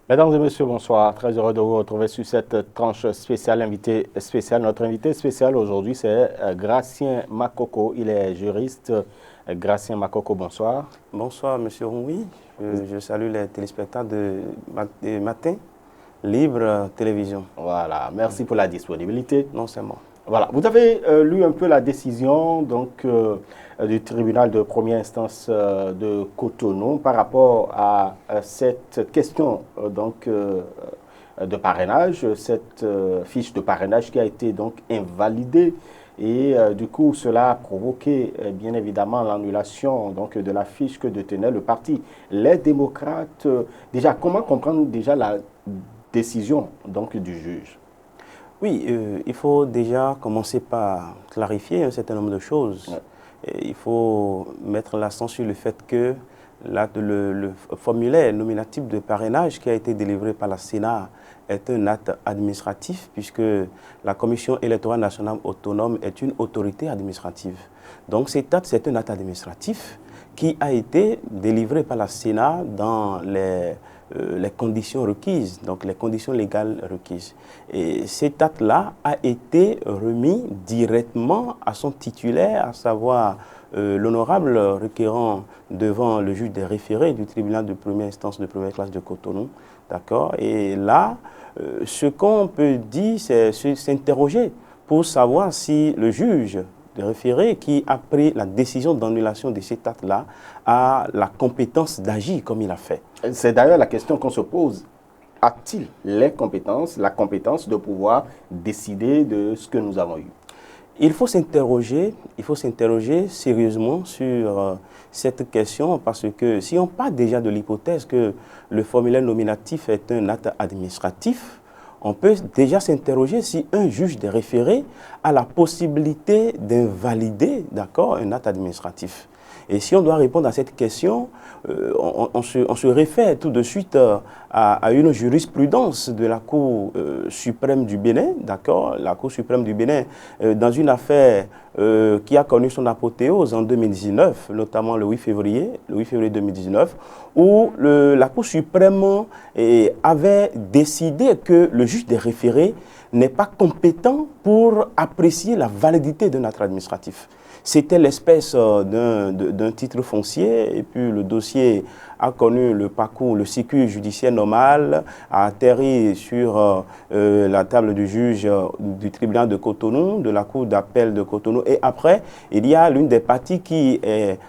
Mesdames et messieurs, bonsoir. Très heureux de vous retrouver sur cette tranche spéciale, invité spécial. Notre invité spécial aujourd'hui, c'est Gracien Makoko. Il est juriste. Gracien Makoko, bonsoir. Bonsoir, monsieur Roui. Je salue les téléspectateurs de Matin Libre Télévision. Voilà, merci pour la disponibilité. Non, c'est moi. Voilà, vous avez lu un peu la décision du tribunal de première instance de Cotonou par rapport à cette question de parrainage, cette fiche de parrainage qui a été donc invalidée. Et du coup, cela a provoqué bien évidemment l'annulation de la fiche que détenait le parti Les Démocrates. Déjà, comment comprendre déjà la décision du juge? Oui, il faut déjà commencer par clarifier un certain nombre de choses. Ouais. Il faut mettre l'accent sur le fait que le formulaire nominatif de parrainage qui a été délivré par la Sénat est un acte administratif puisque la Commission électorale nationale autonome est une autorité administrative. Donc cet acte, c'est un acte administratif qui a été délivré par la Sénat dans les conditions requises, donc les conditions légales requises. Et cet acte-là a été remis directement à son titulaire, à savoir l'honorable requérant devant le juge des référés du tribunal de première instance de première classe de Cotonou. D'accord? Et là, ce qu'on peut dire, c'est s'interroger pour savoir si le juge de référé qui a pris la décision d'annulation de cet acte-là a la compétence d'agir comme il a fait. C'est d'ailleurs la question qu'on se pose. A-t-il la compétence de pouvoir décider de ce que nous avons eu? Il faut s'interroger sérieusement sur cette question parce que si on part déjà de l'hypothèse que le formulaire nominatif est un acte administratif, on peut déjà s'interroger si un juge des référés a la possibilité d'invalider, d'accord, un acte administratif. Et si on doit répondre à cette question, on se réfère tout de suite à une jurisprudence de la Cour suprême du Bénin, d'accord, la Cour suprême du Bénin, dans une affaire qui a connu son apothéose en 2019, notamment le 8 février 2019, où la Cour suprême avait décidé que le juge des référés n'est pas compétent pour apprécier la validité d'un acte administratif. C'était l'espèce d'un titre foncier et puis le dossier a connu le parcours, le circuit judiciaire normal, a atterri sur la table du juge du tribunal de Cotonou, de la cour d'appel de Cotonou. Et après, il y a l'une des parties qui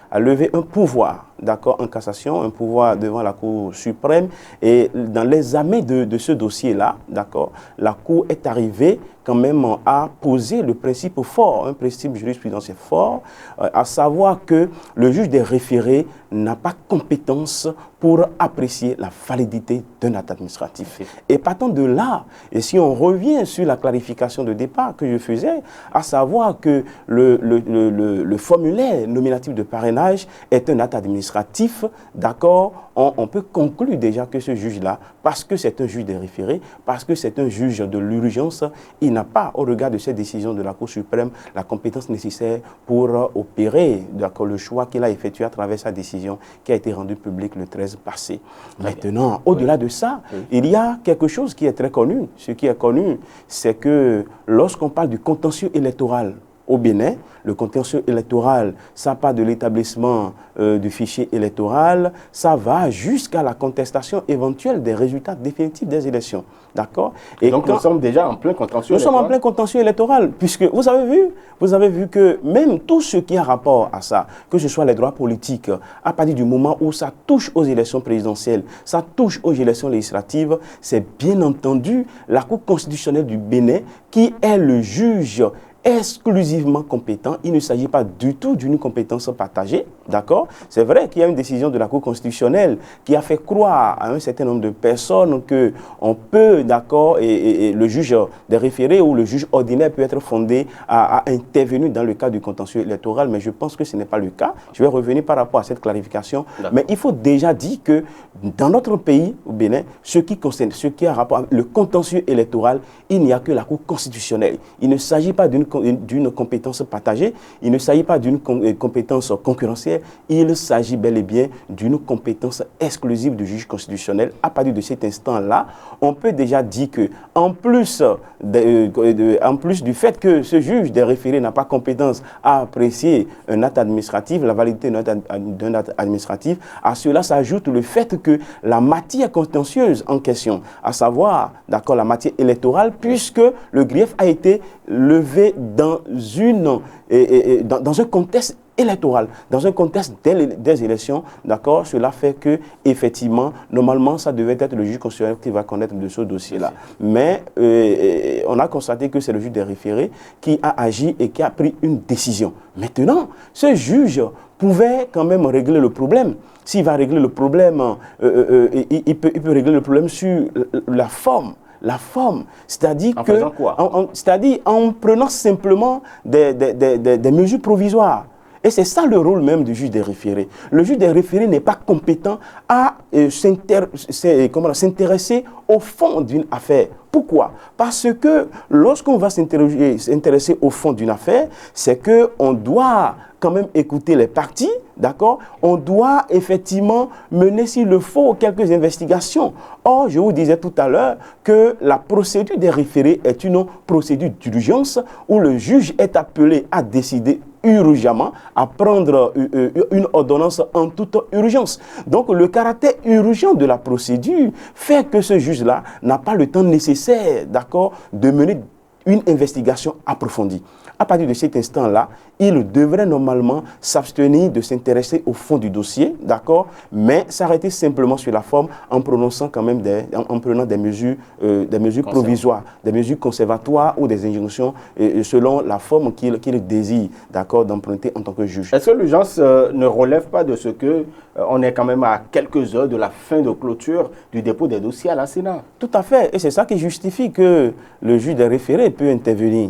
a levé un pouvoir, d'accord, en cassation, un pouvoir devant la Cour suprême. Et dans l'examen de ce dossier-là, d'accord, la Cour est arrivée quand même à poser le principe fort, un principe jurisprudentiel fort, à savoir que le juge des référés n'a pas compétence pour apprécier la validité d'un acte administratif. Et partant de là, et si on revient sur la clarification de départ que je faisais, à savoir que le formulaire nominatif de parrainage est un acte administratif, d'accord, on peut conclure déjà que ce juge-là, parce que c'est un juge des référés, parce que c'est un juge de l'urgence, il n'a pas, au regard de cette décision de la Cour suprême, la compétence nécessaire pour opérer le choix qu'il a effectué à travers sa décision qui a été rendue publique le 13 passé. Maintenant, au-delà de ça, il y a quelque chose qui est très connu. Ce qui est connu, c'est que lorsqu'on parle du contentieux électoral au Bénin, le contentieux électoral, ça part de l'établissement du fichier électoral, ça va jusqu'à la contestation éventuelle des résultats définitifs des élections. D'accord? Et donc nous sommes déjà en plein contentieux électoral. Nous sommes en plein contentieux électoral, puisque vous avez vu que même tout ce qui a rapport à ça, que ce soit les droits politiques, à partir du moment où ça touche aux élections présidentielles, ça touche aux élections législatives, c'est bien entendu la Cour constitutionnelle du Bénin qui est le juge exclusivement compétent. Il ne s'agit pas du tout d'une compétence partagée, d'accord? C'est vrai qu'il y a une décision de la Cour constitutionnelle qui a fait croire à un certain nombre de personnes qu'on peut, d'accord, et le juge des référés ou le juge ordinaire peut être fondé à intervenir dans le cadre du contentieux électoral, mais je pense que ce n'est pas le cas. Je vais revenir par rapport à cette clarification. Mais il faut déjà dire que dans notre pays, au Bénin, ce qui a rapport avec le contentieux électoral, il n'y a que la Cour constitutionnelle. Il ne s'agit pas d'une d'une compétence partagée, il ne s'agit pas d'une compétence concurrentielle, il s'agit bel et bien d'une compétence exclusive du juge constitutionnel. À partir de cet instant-là, on peut déjà dire que, en plus du fait que ce juge des référés n'a pas compétence à apprécier un acte administratif, la validité d'un acte administratif, à cela s'ajoute le fait que la matière contentieuse en question, à savoir, d'accord, la matière électorale, puisque le grief a été levé dans un contexte électoral, dans un contexte des élections, d'accord, cela fait que, effectivement, normalement, ça devait être le juge constitutionnel qui va connaître de ce dossier-là. Mais on a constaté que c'est le juge des référés qui a agi et qui a pris une décision. Maintenant, ce juge pouvait quand même régler le problème. S'il va régler le problème, il peut régler le problème sur la forme. La forme, c'est-à-dire en faisant quoi? C'est-à-dire en prenant simplement des mesures provisoires. Et c'est ça le rôle même du juge des référés. Le juge des référés n'est pas compétent à s'intéresser au fond d'une affaire. Pourquoi? Parce que lorsqu'on va s'intéresser au fond d'une affaire, c'est qu'on doit quand même écouter les parties, d'accord? On doit effectivement mener, s'il le faut, quelques investigations. Or, je vous disais tout à l'heure que la procédure des référés est une procédure d'urgence où le juge est appelé à décider urgemment, à prendre une ordonnance en toute urgence. Donc, le caractère urgent de la procédure fait que ce juge-là n'a pas le temps nécessaire, d'accord, de mener une investigation approfondie. À partir de cet instant-là, il devrait normalement s'abstenir de s'intéresser au fond du dossier, d'accord, mais s'arrêter simplement sur la forme en prononçant quand même en prenant des mesures provisoires, des mesures conservatoires ou des injonctions selon la forme qu'il désire, d'accord, d'emprunter en tant que juge. Est-ce que l'urgence ne relève pas de ce que on est quand même à quelques heures de la fin de clôture du dépôt des dossiers à la Sénat? Tout à fait, et c'est ça qui justifie que le juge des référés peut intervenir,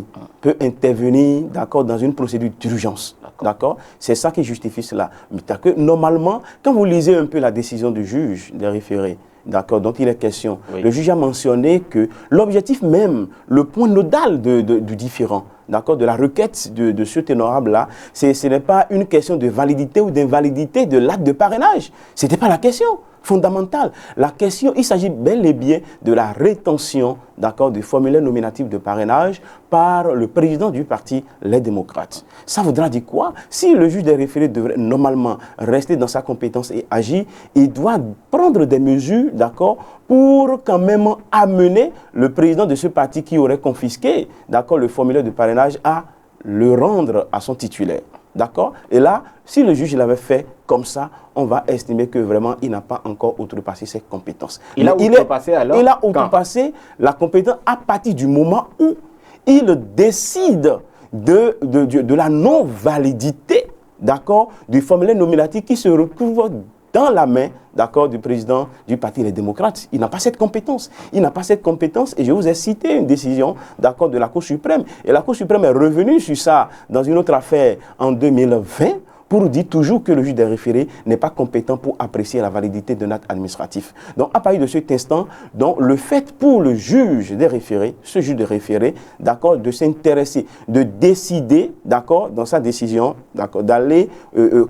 d'accord, dans une procédure d'urgence, d'accord. C'est ça qui justifie cela. Mais que normalement, quand vous lisez un peu la décision du juge des référés, d'accord, dont il est question, oui, le juge a mentionné que l'objectif même, le point nodal du différend, d'accord, de la requête de ce honorable-là, ce n'est pas une question de validité ou d'invalidité de l'acte de parrainage. Ce n'était pas la question fondamentale. La question, il s'agit bel et bien de la rétention, d'accord, du formulaire nominatif de parrainage par le président du parti Les Démocrates. Ça voudra dire quoi? Si le juge des référés devrait normalement rester dans sa compétence et agir, il doit prendre des mesures, d'accord, pour quand même amener le président de ce parti qui aurait confisqué, d'accord, le formulaire de parrainage à le rendre à son titulaire. D'accord? Et là, si le juge l'avait fait comme ça, on va estimer que vraiment, il n'a pas encore outrepassé ses compétences. Il a outrepassé alors? Il a outrepassé la compétence à partir du moment où il décide de la non-validité, d'accord, du formulaire nominatif qui se retrouve dans la main, d'accord, du président du parti Les Démocrates. Il n'a pas cette compétence. Il n'a pas cette compétence et je vous ai cité une décision, d'accord, de la Cour suprême. Et la Cour suprême est revenue sur ça dans une autre affaire en 2020 pour dire toujours que le juge des référés n'est pas compétent pour apprécier la validité d'un acte administratif. Donc, à partir de cet instant, donc, le fait pour le juge des référés, ce juge des référés, d'accord, de s'intéresser, de décider, d'accord, dans sa décision, d'accord, d'aller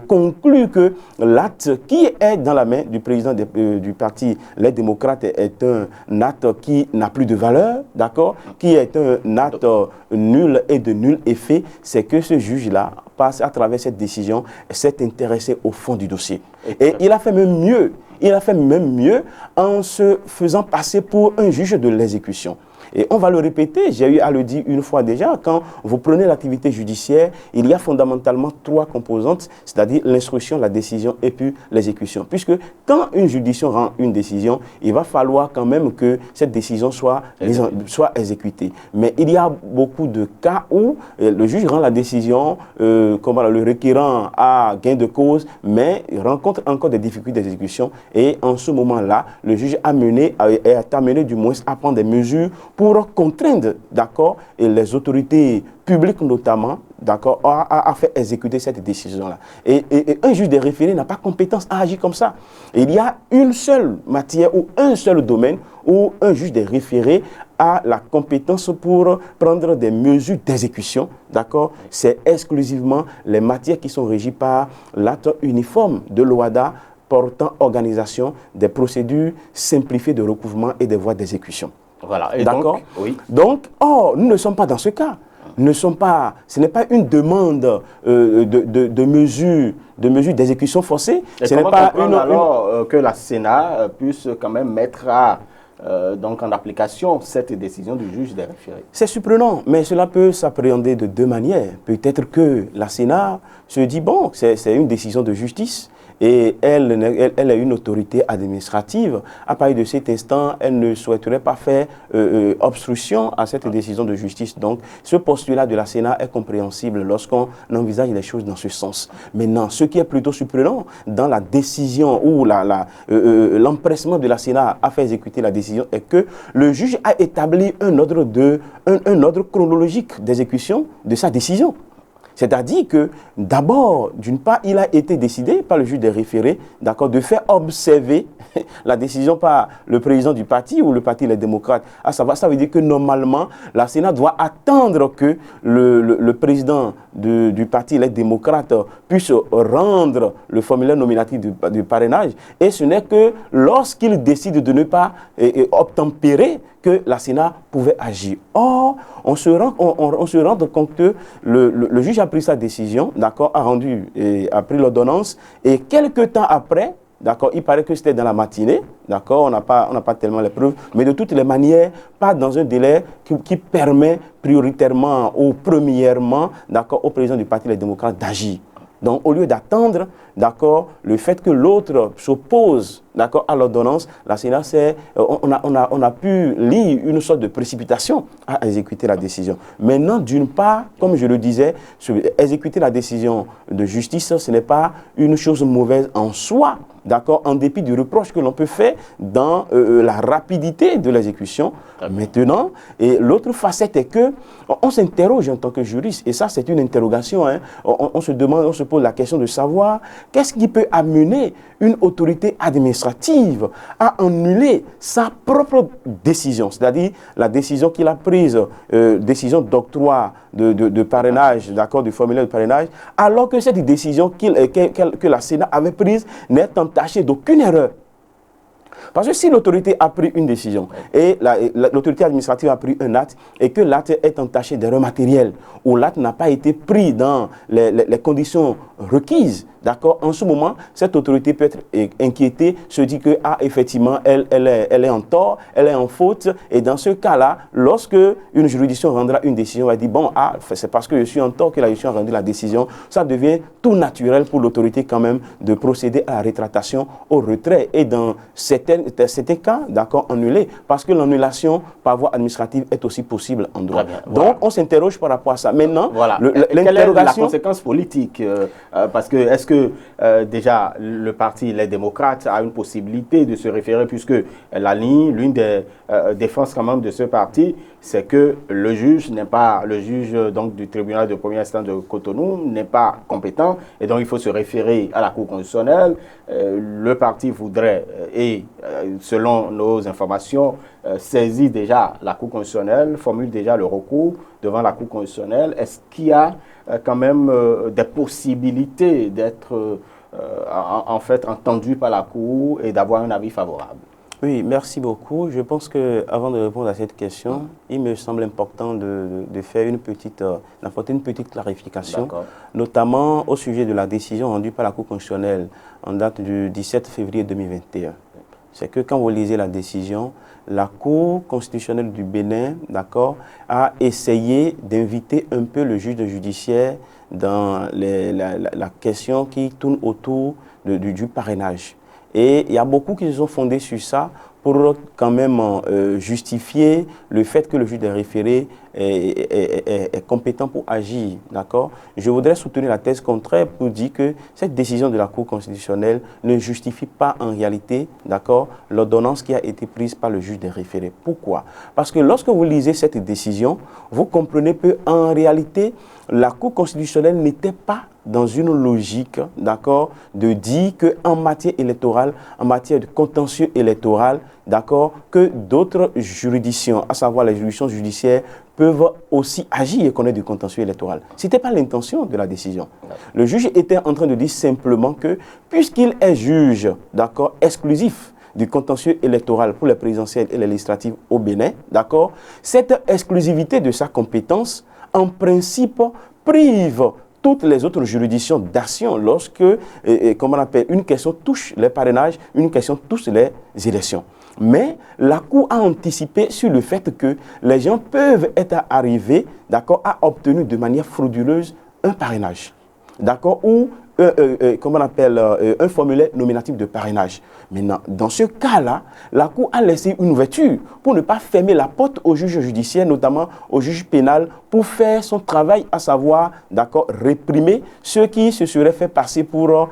conclure que l'acte qui est dans la main du président du parti Les Démocrates est un acte qui n'a plus de valeur, d'accord, qui est un acte nul et de nul effet, c'est que ce juge-là passe à travers cette décision, s'est intéressé au fond du dossier. Et il a fait même mieux en se faisant passer pour un juge de l'exécution. Et on va le répéter, j'ai eu à le dire une fois déjà, quand vous prenez l'activité judiciaire, il y a fondamentalement trois composantes, c'est-à-dire l'instruction, la décision et puis l'exécution. Puisque quand une juridiction rend une décision, il va falloir quand même que cette décision soit exécutée. Mais il y a beaucoup de cas où le juge rend la décision, le requérant a gain de cause, mais il rencontre encore des difficultés d'exécution. Et en ce moment-là, le juge est amené du moins à prendre des mesures pour contraindre, d'accord, et les autorités publiques notamment, d'accord, à faire exécuter cette décision-là. Et un juge des référés n'a pas compétence à agir comme ça. Et il y a une seule matière ou un seul domaine où un juge des référés a la compétence pour prendre des mesures d'exécution, d'accord? C'est exclusivement les matières qui sont régies par l'acte uniforme de l'OHADA portant organisation des procédures simplifiées de recouvrement et des voies d'exécution. Voilà. D'accord? Oui. Donc, nous ne sommes pas dans ce cas. Ce n'est pas une demande de mesures d'exécution forcée. Ce n'est pas alors que la Sénat puisse quand même mettre donc en application cette décision du juge des référés. C'est surprenant, mais cela peut s'appréhender de deux manières. Peut-être que la Sénat se dit, bon, c'est une décision de justice, et elle est une autorité administrative. À partir de cet instant, elle ne souhaiterait pas faire obstruction à cette décision de justice. Donc, ce postulat de la Sénat est compréhensible lorsqu'on envisage les choses dans ce sens. Maintenant, ce qui est plutôt surprenant dans la décision ou l'empressement de la Sénat à faire exécuter la décision est que le juge a établi un ordre chronologique d'exécution de sa décision. C'est-à-dire que, d'abord, d'une part, il a été décidé par le juge des référés, d'accord, de faire observer la décision par le président du parti ou le parti Les Démocrates. À savoir, ça veut dire que normalement, la Sénat doit attendre que le président du parti Les Démocrates puisse rendre le formulaire nominatif du parrainage. Et ce n'est que lorsqu'il décide de ne pas obtempérer que la Sénat pouvait agir. Or, on se rend compte que le juge a pris sa décision, d'accord, a pris l'ordonnance, et quelques temps après, d'accord, il paraît que c'était dans la matinée, d'accord, on n'a pas tellement les preuves, mais de toutes les manières, pas dans un délai qui permet prioritairement ou premièrement, d'accord, au président du Parti Les Démocrates d'agir. Donc, au lieu d'attendre, d'accord, le fait que l'autre s'oppose, d'accord, à l'ordonnance, la Sénat, on a pu lire une sorte de précipitation à exécuter la décision. Maintenant, d'une part, comme je le disais, exécuter la décision de justice, ce n'est pas une chose mauvaise en soi, d'accord, en dépit du reproche que l'on peut faire dans la rapidité de l'exécution. Maintenant, et l'autre facette est que on s'interroge en tant que juriste, et ça c'est une interrogation, hein, on se demande, on se pose la question de savoir qu'est-ce qui peut amener une autorité administrative à annuler sa propre décision, c'est-à-dire la décision qu'il a prise, décision d'octroi de parrainage, d'accord, du formulaire de parrainage, alors que cette décision que la Sénat avait prise n'est entachée d'aucune erreur. Parce que si l'autorité a pris une décision et l'autorité administrative a pris un acte et que l'acte est entaché d'erreurs matérielles ou l'acte n'a pas été pris dans les conditions requises, d'accord, en ce moment, cette autorité peut être inquiétée, se dit que, effectivement, elle est en tort, elle est en faute, et dans ce cas-là, lorsque une juridiction rendra une décision, elle dit, bon, c'est parce que je suis en tort que la juridiction a rendu la décision, ça devient tout naturel pour l'autorité quand même de procéder à la rétractation, au retrait, et dans certains cas, d'accord, annulé, parce que l'annulation par voie administrative est aussi possible en droit. Bien, voilà. Donc, on s'interroge par rapport à ça. Maintenant, voilà. Quelle est la conséquence politique parce que est-ce que déjà le parti Les Démocrates a une possibilité de se référer, puisque l'une des défenses quand même de ce parti, c'est que le juge donc du tribunal de première instance de Cotonou n'est pas compétent, et donc il faut se référer à la Cour constitutionnelle. Le parti voudrait, selon nos informations, saisit déjà la Cour constitutionnelle, formule déjà le recours devant la Cour constitutionnelle. Est-ce qu'il y a quand même des possibilités d'être en fait entendu par la Cour et d'avoir un avis favorable? Oui, merci beaucoup. Je pense qu'avant de répondre à cette question, il me semble important de faire d'apporter une petite clarification, notamment au sujet de la décision rendue par la Cour constitutionnelle en date du 17 février 2021. C'est que quand vous lisez la décision, la Cour constitutionnelle du Bénin, d'accord, a essayé d'inviter un peu le juge judiciaire dans la question qui tourne autour du parrainage. Et il y a beaucoup qui se sont fondés sur ça pour quand même justifier le fait que le juge des référés est compétent pour agir, d'accord? Je voudrais soutenir la thèse contraire pour dire que cette décision de la Cour constitutionnelle ne justifie pas en réalité, d'accord, l'ordonnance qui a été prise par le juge des référés. Pourquoi? Parce que lorsque vous lisez cette décision, vous comprenez qu'en réalité, la Cour constitutionnelle n'était pas dans une logique, d'accord, de dire qu'en matière électorale, en matière de contentieux électoral, d'accord, que d'autres juridictions, à savoir les juridictions judiciaires, peuvent aussi agir et connaître du contentieux électoral. Ce n'était pas l'intention de la décision. Le juge était en train de dire simplement que, puisqu'il est juge, d'accord, exclusif du contentieux électoral pour les présidentielles et les législatives au Bénin, d'accord, cette exclusivité de sa compétence, en principe, prive toutes les autres juridictions d'action lorsque, comment on appelle, une question touche les parrainages, une question touche les élections. Mais la Cour a anticipé sur le fait que les gens peuvent être arrivés, d'accord, à obtenir de manière frauduleuse un parrainage, d'accord, ou comment on appelle, un formulaire nominatif de parrainage. Maintenant, dans ce cas-là, la Cour a laissé une ouverture pour ne pas fermer la porte au juge judiciaire, notamment au juge pénal, pour faire son travail, à savoir, d'accord, réprimer ceux qui se seraient fait passer pour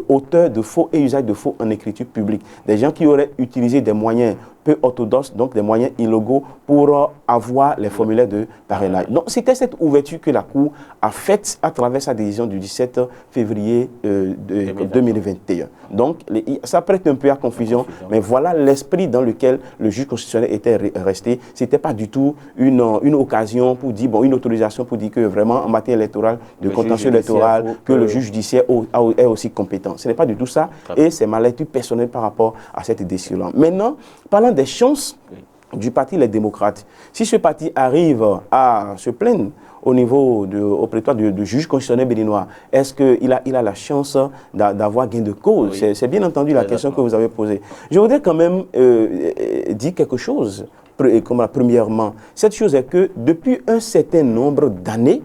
auteurs de faux et usage de faux en écriture publique. Des gens qui auraient utilisé des moyens peu orthodoxes, donc des moyens illégaux pour avoir les formulaires de parrainage. Donc, c'était cette ouverture que la Cour a faite à travers sa décision du 17 février 2021. Donc, ça prête un peu à confusion, mais voilà l'esprit dans lequel le juge constitutionnel était resté. Ce n'était pas du tout une occasion pour dire, bon, une autorisation pour dire que vraiment, en matière électorale, de contentieux électoral, que le juge judiciaire est aussi compétent. Ce n'est pas du tout ça, et c'est ma lecture personnelle par rapport à cette décision-là. Maintenant, parlant des chances du parti Les Démocrates, si ce parti arrive à se plaindre au prétoire du juge constitutionnel béninois, est-ce qu'il a la chance d'avoir gain de cause? Oui. C'est bien entendu la question que vous avez posée. Je voudrais quand même dire quelque chose. Premièrement, cette chose est que depuis un certain nombre d'années,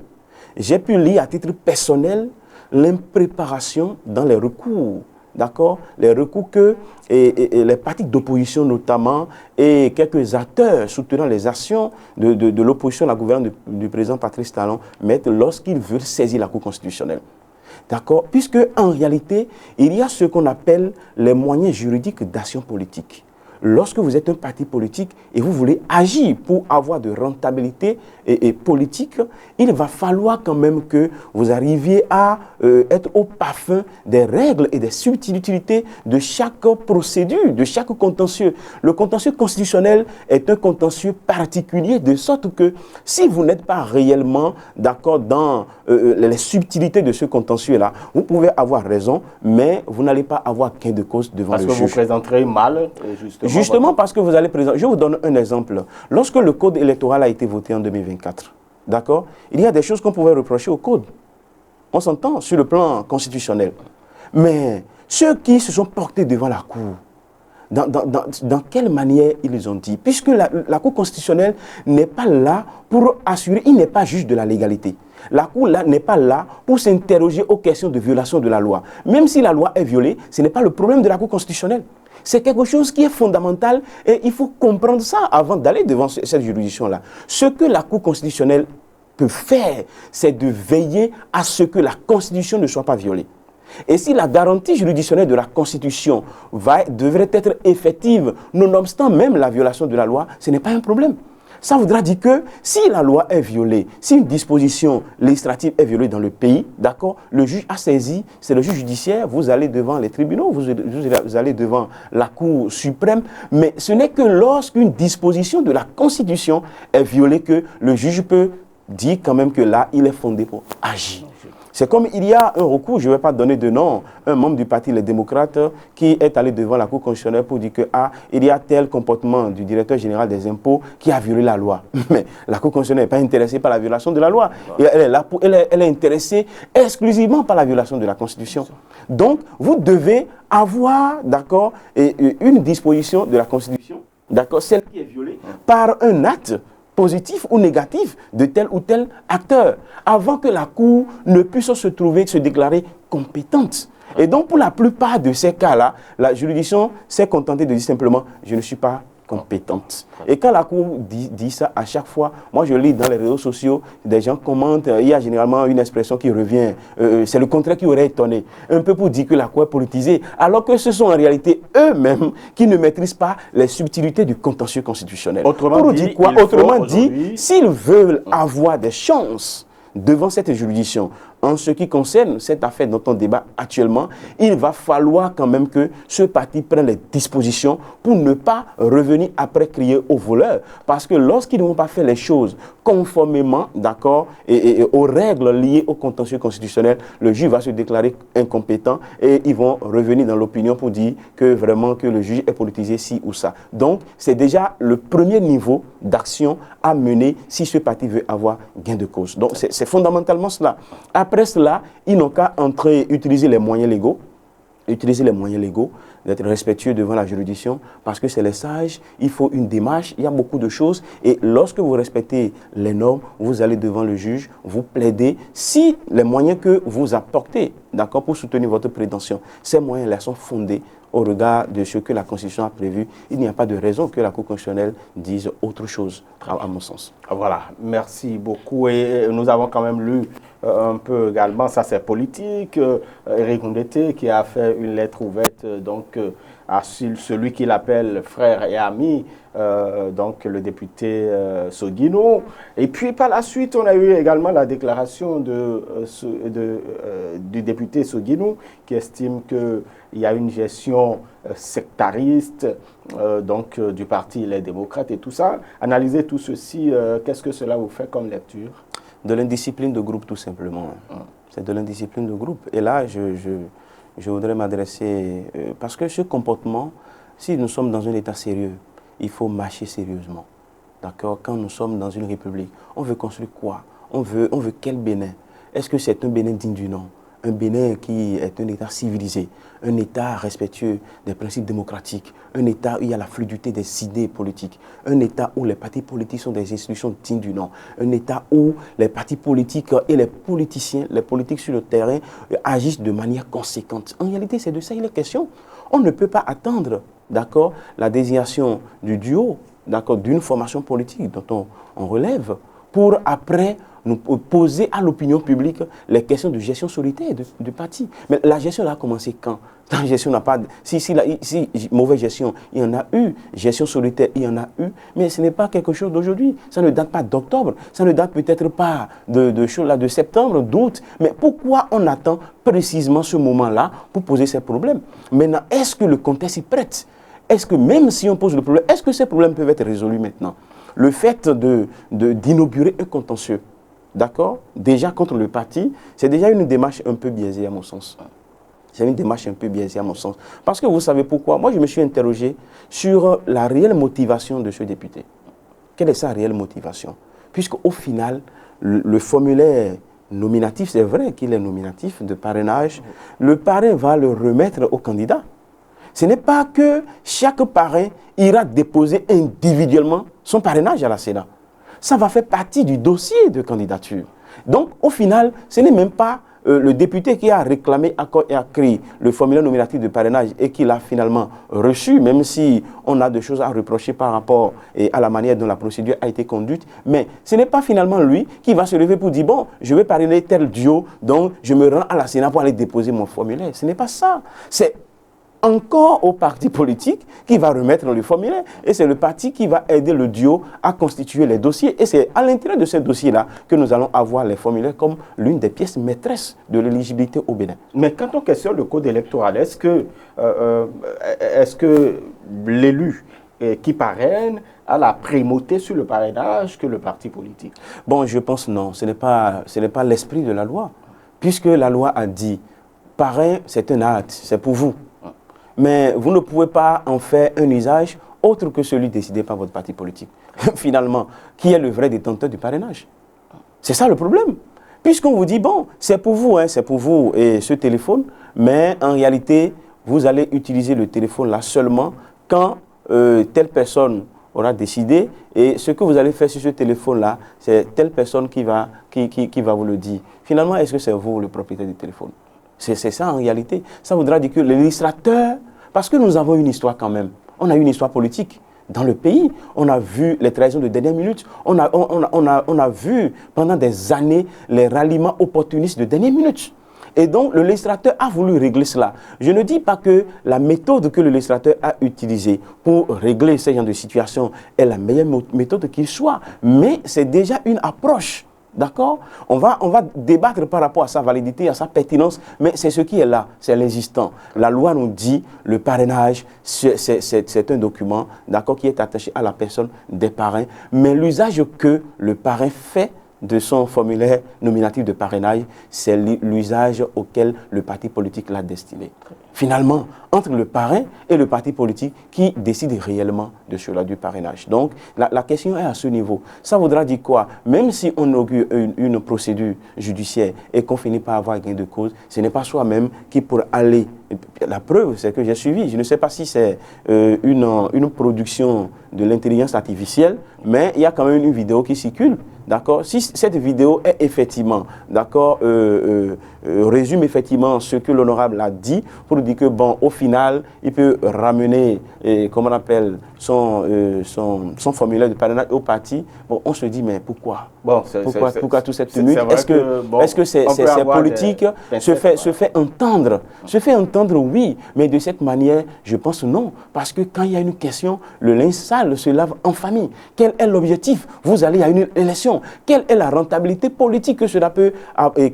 j'ai pu lire à titre personnel l'impréparation dans les recours. D'accord? Les recours que les partis d'opposition notamment et quelques acteurs soutenant les actions de l'opposition à la gouvernance du président Patrice Talon mettent lorsqu'ils veulent saisir la Cour constitutionnelle. D'accord? Puisque en réalité, il y a ce qu'on appelle les moyens juridiques d'action politique. Lorsque vous êtes un parti politique et vous voulez agir pour avoir de rentabilité politique, il va falloir quand même que vous arriviez à être au parfum des règles et des subtilités de chaque procédure, de chaque contentieux. Le contentieux constitutionnel est un contentieux particulier, de sorte que si vous n'êtes pas réellement d'accord dans les subtilités de ce contentieux-là, vous pouvez avoir raison, mais vous n'allez pas avoir gain de cause devant le juge. Parce que vous présenterez mal, Justement parce que vous allez présenter. Je vous donne un exemple. Lorsque le code électoral a été voté en 2024, d'accord, il y a des choses qu'on pouvait reprocher au code. On s'entend sur le plan constitutionnel. Mais ceux qui se sont portés devant la Cour, dans quelle manière ils ont dit? Puisque la Cour constitutionnelle n'est pas là pour assurer, il n'est pas juge de la légalité. La Cour n'est pas là pour s'interroger aux questions de violation de la loi. Même si la loi est violée, ce n'est pas le problème de la Cour constitutionnelle. C'est quelque chose qui est fondamental et il faut comprendre ça avant d'aller devant cette juridiction-là. Ce que la Cour constitutionnelle peut faire, c'est de veiller à ce que la Constitution ne soit pas violée. Et si la garantie juridictionnelle de la Constitution devrait être effective, nonobstant même la violation de la loi, ce n'est pas un problème. Ça voudra dire que si la loi est violée, si une disposition législative est violée dans le pays, d'accord, le juge a saisi, c'est le juge judiciaire, vous allez devant les tribunaux, vous allez devant la Cour suprême, mais ce n'est que lorsqu'une disposition de la Constitution est violée que le juge peut dire quand même que là, il est fondé pour agir. C'est comme il y a un recours, je ne vais pas donner de nom, un membre du parti Les Démocrates qui est allé devant la Cour constitutionnelle pour dire que il y a tel comportement du directeur général des impôts qui a violé la loi. Mais la Cour constitutionnelle n'est pas intéressée par la violation de la loi. Et elle est intéressée exclusivement par la violation de la Constitution. Donc, vous devez avoir, d'accord, une disposition de la Constitution, d'accord, celle qui est violée par un acte positif ou négatif de tel ou tel acteur, avant que la Cour ne puisse se déclarer compétente. Et donc, pour la plupart de ces cas-là, la juridiction s'est contentée de dire simplement « je ne suis pas compétente ». Et quand la Cour dit ça à chaque fois, moi je lis dans les réseaux sociaux, des gens commentent, il y a généralement une expression qui revient, c'est le contraire qui aurait étonné, un peu pour dire que la Cour est politisée, alors que ce sont en réalité eux-mêmes qui ne maîtrisent pas les subtilités du contentieux constitutionnel. Autrement dit, s'ils veulent avoir des chances devant cette juridiction, en ce qui concerne cette affaire dont on débat actuellement, il va falloir quand même que ce parti prenne les dispositions pour ne pas revenir après crier au voleur. Parce que lorsqu'ils ne vont pas faire les choses conformément, d'accord, et aux règles liées au contentieux constitutionnel, le juge va se déclarer incompétent et ils vont revenir dans l'opinion pour dire que vraiment que le juge est politisé ci ou ça. Donc, c'est déjà le premier niveau d'action à mener si ce parti veut avoir gain de cause. Donc, c'est fondamentalement cela. Après cela, ils n'ont qu'à utiliser les moyens légaux, d'être respectueux devant la juridiction, parce que c'est les sages, il faut une démarche, il y a beaucoup de choses, et lorsque vous respectez les normes, vous allez devant le juge, vous plaidez, si les moyens que vous apportez, d'accord, pour soutenir votre prétention, ces moyens-là sont fondés au regard de ce que la Constitution a prévu, il n'y a pas de raison que la Cour constitutionnelle dise autre chose, à mon sens. Voilà, merci beaucoup. Et nous avons quand même lu un peu également, ça c'est politique, Éric Ndete qui a fait une lettre ouverte donc, à celui qu'il appelle frère et ami, donc le député Soguino. Et puis par la suite, on a eu également la déclaration du député Soguino qui estime qu'il y a une gestion sectariste donc, du parti Les Démocrates et tout ça. Analyser tout ceci, qu'est-ce que cela vous fait comme lecture? De l'indiscipline de groupe, tout simplement. C'est de l'indiscipline de groupe. Et là, je voudrais m'adresser... parce que ce comportement, si nous sommes dans un état sérieux, il faut marcher sérieusement. D'accord? Quand nous sommes dans une république, on veut construire quoi? On veut quel Bénin? Est-ce que c'est un Bénin digne du nom? Un Bénin qui est un État civilisé, un État respectueux des principes démocratiques, un État où il y a la fluidité des idées politiques, un État où les partis politiques sont des institutions dignes du nom, un État où les partis politiques et les politiciens, les politiques sur le terrain agissent de manière conséquente. En réalité, c'est de ça il est question. On ne peut pas attendre, d'accord, la désignation du duo, d'accord, d'une formation politique dont on relève, pour après nous poser à l'opinion publique les questions de gestion solitaire du parti. Mais la gestion a commencé quand? La gestion n'a pas... Si mauvaise gestion, il y en a eu. Gestion solitaire, il y en a eu. Mais ce n'est pas quelque chose d'aujourd'hui. Ça ne date pas d'octobre. Ça ne date peut-être pas de septembre, d'août. Mais pourquoi on attend précisément ce moment-là pour poser ces problèmes? Maintenant, est-ce que le contexte est prêt? Est-ce que même si on pose le problème, est-ce que ces problèmes peuvent être résolus maintenant? Le fait d'inaugurer un contentieux, d'accord, déjà contre le parti, c'est déjà une démarche un peu biaisée à mon sens. C'est une démarche un peu biaisée à mon sens. Parce que vous savez pourquoi? Moi, je me suis interrogé sur la réelle motivation de ce député. Quelle est sa réelle motivation? Puisqu'au final, le formulaire nominatif, c'est vrai qu'il est nominatif de parrainage, le parrain va le remettre au candidat. Ce n'est pas que chaque parrain ira déposer individuellement son parrainage à la Sénat. Ça va faire partie du dossier de candidature. Donc, au final, ce n'est même pas le député qui a réclamé et a créé le formulaire nominatif de parrainage et qui l'a finalement reçu, même si on a des choses à reprocher par rapport à la manière dont la procédure a été conduite. Mais ce n'est pas finalement lui qui va se lever pour dire « Bon, je vais parrainer tel duo, donc je me rends à la Sénat pour aller déposer mon formulaire. » Ce n'est pas ça. C'est encore au parti politique qui va remettre le formulaire et c'est le parti qui va aider le duo à constituer les dossiers et c'est à l'intérieur de ces dossiers-là que nous allons avoir les formulaires comme l'une des pièces maîtresses de l'éligibilité au Bénin. Mais quand on questionne le code électoral, est-ce que l'élu qui parraine a la primauté sur le parrainage que le parti politique? Bon, je pense non, ce n'est pas l'esprit de la loi, puisque la loi a dit parrain, c'est un acte, c'est pour vous. Mais vous ne pouvez pas en faire un usage autre que celui décidé par votre parti politique. Finalement, qui est le vrai détenteur du parrainage? C'est ça le problème. Puisqu'on vous dit, bon, c'est pour vous et ce téléphone, mais en réalité, vous allez utiliser le téléphone là seulement quand telle personne aura décidé et ce que vous allez faire sur ce téléphone-là, c'est telle personne qui va vous le dire. Finalement, est-ce que c'est vous le propriétaire du téléphone? C'est ça en réalité. Ça voudra dire que le législateur, parce que nous avons une histoire quand même, on a une histoire politique dans le pays, on a vu les trahisons de dernière minute, on a vu pendant des années les ralliements opportunistes de dernière minute. Et donc le législateur a voulu régler cela. Je ne dis pas que la méthode que le législateur a utilisée pour régler ce genre de situation est la meilleure méthode qu'il soit, mais c'est déjà une approche D'accord? On va débattre par rapport à sa validité, à sa pertinence, mais c'est ce qui est là, c'est l'existant. La loi nous dit, le parrainage, c'est un document, d'accord, qui est attaché à la personne des parrains, mais l'usage que le parrain fait de son formulaire nominatif de parrainage, c'est l'usage auquel le parti politique l'a destiné. Finalement, entre le parrain et le parti politique qui décide réellement de cela du parrainage. Donc, la question est à ce niveau. Ça voudra dire quoi? Même si on augure une procédure judiciaire et qu'on finit par avoir gain de cause, ce n'est pas soi-même qui pour aller... La preuve, c'est que j'ai suivi. Je ne sais pas si c'est une production de l'intelligence artificielle, mais il y a quand même une vidéo qui circule. D'accord? Si cette vidéo est effectivement, d'accord, résume effectivement ce que l'honorable a dit pour dire que, bon, au final, il peut ramener, comment on appelle, son formulaire de parrainage au parti. Bon, on se dit, mais pourquoi? Bon, pourquoi toute cette tumulte? Est-ce que c'est politique? Se fait entendre. Se fait entendre, oui, mais de cette manière, je pense non. Parce que quand il y a une question, le linge sale se lave en famille. Quel est l'objectif? Vous allez à une élection. Quelle est la rentabilité politique que cela peut,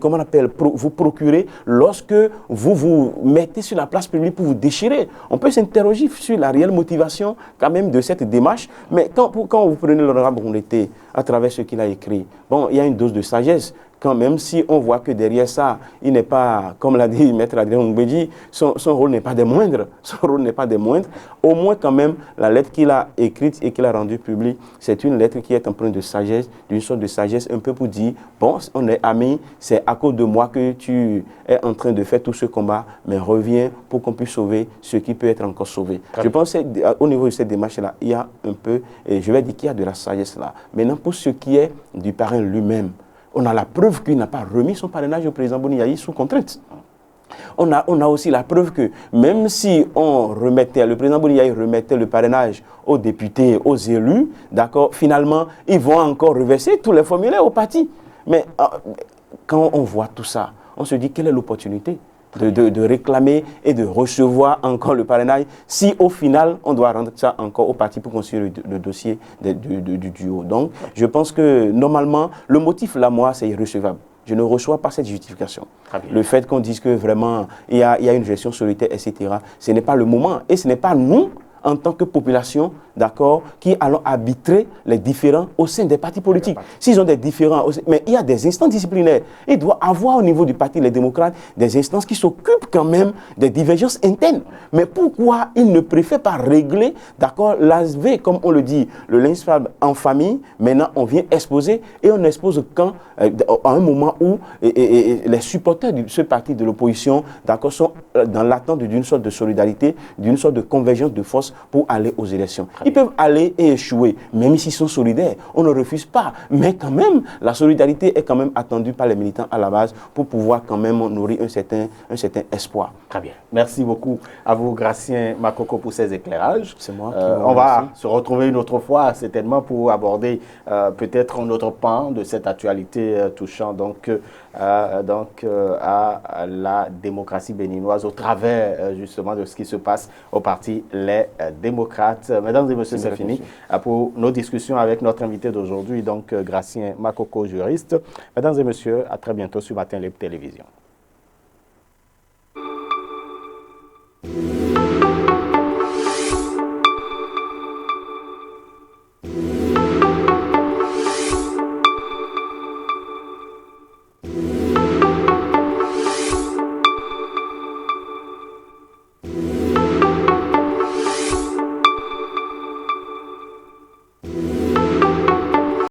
comment on appelle, vous procurer lorsque vous vous mettez sur la place publique pour vous déchirer? On peut s'interroger sur la réelle motivation quand même de cette démarche, mais quand vous prenez l'honorable Rondeté à travers ce qu'il a écrit, bon, il y a une dose de sagesse. Quand même si on voit que derrière ça, il n'est pas, comme l'a dit Maître Adrien Ngbeji, son rôle n'est pas des moindres. Son rôle n'est pas des moindres. Au moins quand même, la lettre qu'il a écrite et qu'il a rendue publique, c'est une lettre qui est empreinte de sagesse, d'une sorte de sagesse un peu pour dire, bon, on est amis, c'est à cause de moi que tu es en train de faire tout ce combat, mais reviens pour qu'on puisse sauver ce qui peut être encore sauvé. Je pense qu'au niveau de cette démarche-là, il y a un peu, et je vais dire qu'il y a de la sagesse là. Maintenant, pour ce qui est du parrain lui-même, on a la preuve qu'il n'a pas remis son parrainage au président Boni Yayi sous contrainte. On a aussi la preuve que même si le président Boni Yayi remettait le parrainage aux députés, aux élus, d'accord, finalement, ils vont encore reverser tous les formulaires au parti. Mais quand on voit tout ça, on se dit quelle est l'opportunité de réclamer et de recevoir encore le parrainage si au final on doit rendre ça encore au parti pour construire le dossier du duo. Donc je pense que normalement le motif là, moi, c'est irrecevable. Je ne reçois pas cette justification. Le fait qu'on dise que vraiment il y a une gestion solitaire, etc., ce n'est pas le moment et ce n'est pas nous en tant que population, d'accord, qui allons arbitrer les différends au sein des partis politiques. S'ils ont des différends, mais il y a des instances disciplinaires. Il doit avoir au niveau du parti Les Démocrates des instances qui s'occupent quand même des divergences internes. Mais pourquoi ils ne préfèrent pas régler, d'accord, l'ASV, comme on le dit, le linge sale en famille, maintenant on vient exposer et on expose quand, à un moment où les supporters de ce parti de l'opposition, d'accord, sont dans l'attente d'une sorte de solidarité, d'une sorte de convergence de force pour aller aux élections. Ils peuvent aller et échouer, même s'ils sont solidaires. On ne refuse pas. Mais quand même, la solidarité est quand même attendue par les militants à la base pour pouvoir quand même nourrir un certain espoir. Très bien. Merci beaucoup à vous, Gratien Makoko, pour ces éclairages. C'est moi qui on va se retrouver une autre fois, certainement, pour aborder peut-être un autre pan de cette actualité touchant à la démocratie béninoise au travers justement de ce qui se passe au parti Les Démocrates. Mesdames et messieurs, c'est fini pour nos discussions avec notre invité d'aujourd'hui, donc Gratien Makoko, juriste. Mesdames et messieurs, à très bientôt sur Matin Libre Télévision.